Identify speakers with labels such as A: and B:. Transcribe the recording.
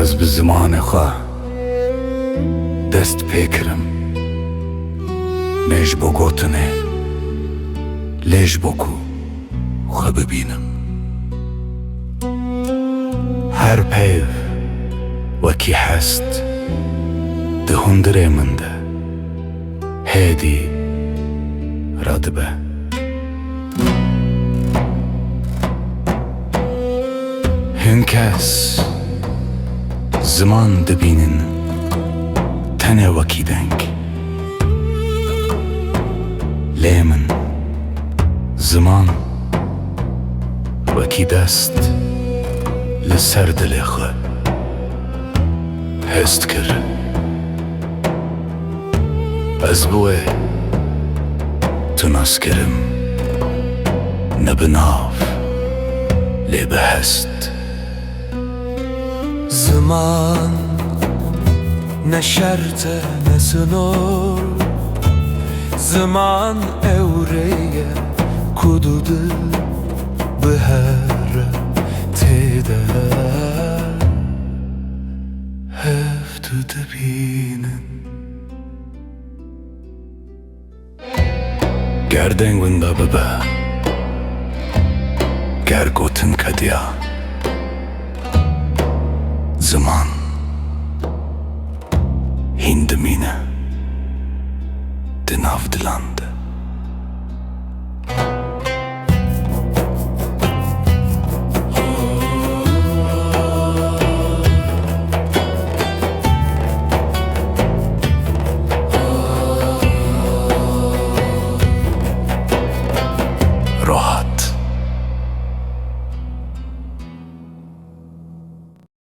A: Ez bi zimanê xwe dest pê kirim, nê ji bo gotinê, lê ji bo ku xwe bibînim. Her peyv wekî hest di hundirê min de hêdî radibe. Hin kes ziman dibînin tenê wekî deng, lê min ziman wekî dest li ser dilê xwe hest kir. Ez bi wê tu nas kirim, ne bi nav lê bi hest.
B: Zaman ne şerte ne sınır, zaman evreye kududu bihere tede heftu dibinin.
A: Ger deng winda bibe, ger gotin kediya, ziman hîn dimîne di nav dilan.